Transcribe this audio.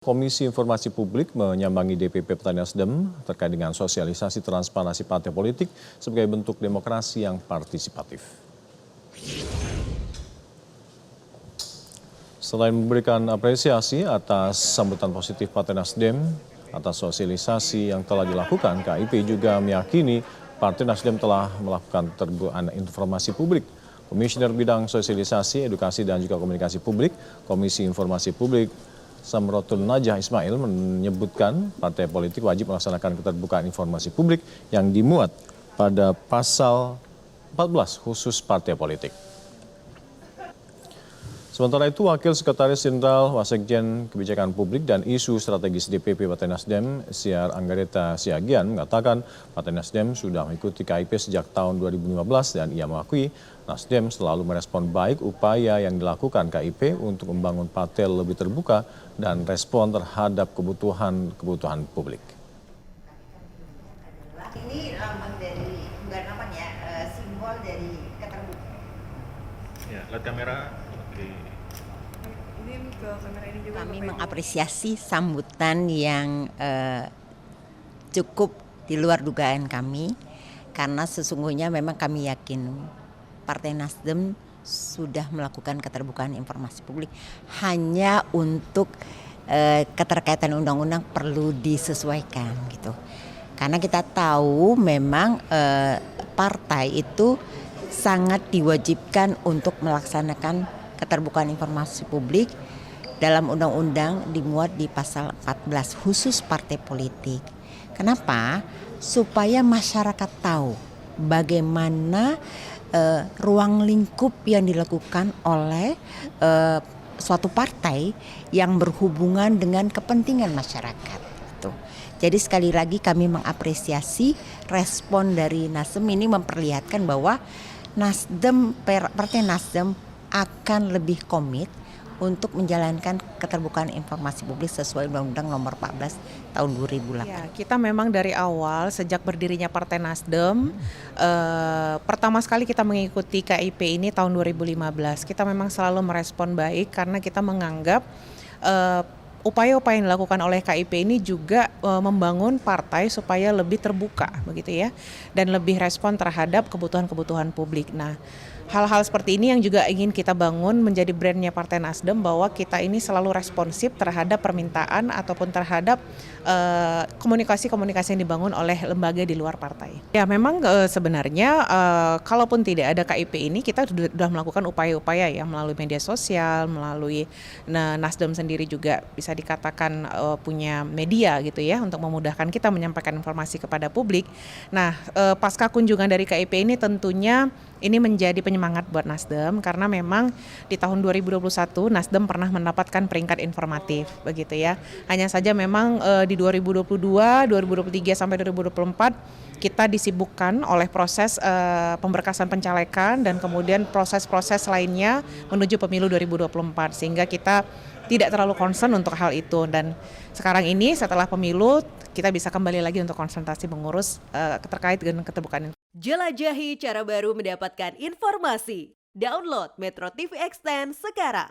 Komisi Informasi Publik menyambangi DPP Partai Nasdem terkait dengan sosialisasi transparansi partai politik sebagai bentuk demokrasi yang partisipatif. Selain memberikan apresiasi atas sambutan positif Partai Nasdem atas sosialisasi yang telah dilakukan, KIP juga meyakini Partai Nasdem telah melakukan keterbukaan informasi publik. Komisioner Bidang Sosialisasi, Edukasi, dan juga Komunikasi Publik, Komisi Informasi Publik, Samrotul Najah Ismail menyebutkan partai politik wajib melaksanakan keterbukaan informasi publik yang dimuat pada pasal 14 khusus partai politik. Sementara itu, Wakil Sekretaris Jenderal Wasekjen Kebijakan Publik dan Isu Strategis DPP Partai Nasdem, Siar Anggareta Siagian, mengatakan Partai Nasdem sudah mengikuti KIP sejak tahun 2015 dan ia mengakui Nasdem selalu merespon baik upaya yang dilakukan KIP untuk membangun partai lebih terbuka dan respon terhadap kebutuhan publik. Ini lambang dari bukan apa ya, simbol dari keterbukaan. Ya, lihat kamera. Oke. Ini ke kamera ini juga. Kami mengapresiasi sambutan yang cukup di luar dugaan kami, karena sesungguhnya memang kami yakin Partai Nasdem sudah melakukan keterbukaan informasi publik, hanya untuk keterkaitan undang-undang perlu disesuaikan gitu. Karena kita tahu memang partai itu sangat diwajibkan untuk melaksanakan keterbukaan informasi publik dalam undang-undang dimuat di pasal 14 khusus partai politik. Kenapa? Supaya masyarakat tahu bagaimana ruang lingkup yang dilakukan oleh suatu partai yang berhubungan dengan kepentingan masyarakat. Jadi sekali lagi kami mengapresiasi respon dari Nasdem ini memperlihatkan bahwa Partai Nasdem akan lebih komit untuk menjalankan keterbukaan informasi publik sesuai Undang-Undang Nomor 14 Tahun 2008. Ya, kita memang dari awal sejak berdirinya Partai Nasdem, pertama sekali kita mengikuti KIP ini tahun 2015. Kita memang selalu merespon baik karena kita menganggap upaya-upaya yang dilakukan oleh KIP ini juga membangun partai supaya lebih terbuka begitu ya, dan lebih respon terhadap kebutuhan-kebutuhan publik. Nah, hal-hal seperti ini yang juga ingin kita bangun menjadi brandnya Partai Nasdem, bahwa kita ini selalu responsif terhadap permintaan ataupun terhadap komunikasi-komunikasi yang dibangun oleh lembaga di luar partai. Ya memang sebenarnya kalaupun tidak ada KIP ini, kita sudah melakukan upaya-upaya ya melalui media sosial, melalui Nasdem sendiri juga bisa dikatakan punya media gitu ya untuk memudahkan kita menyampaikan informasi kepada publik. Nah, pasca kunjungan dari KIP ini tentunya ini menjadi penyemangat buat Nasdem, karena memang di tahun 2021 Nasdem pernah mendapatkan peringkat informatif begitu ya. Hanya saja memang di 2022, 2023 sampai 2024 kita disibukkan oleh proses pemberkasan pencalekan dan kemudian proses-proses lainnya menuju pemilu 2024, sehingga kita tidak terlalu concern untuk hal itu. Dan sekarang ini setelah pemilu kita bisa kembali lagi untuk konsentrasi mengurus terkait dengan keterbukaan. Jelajahi cara baru mendapatkan informasi. Download Metro TV Extend sekarang.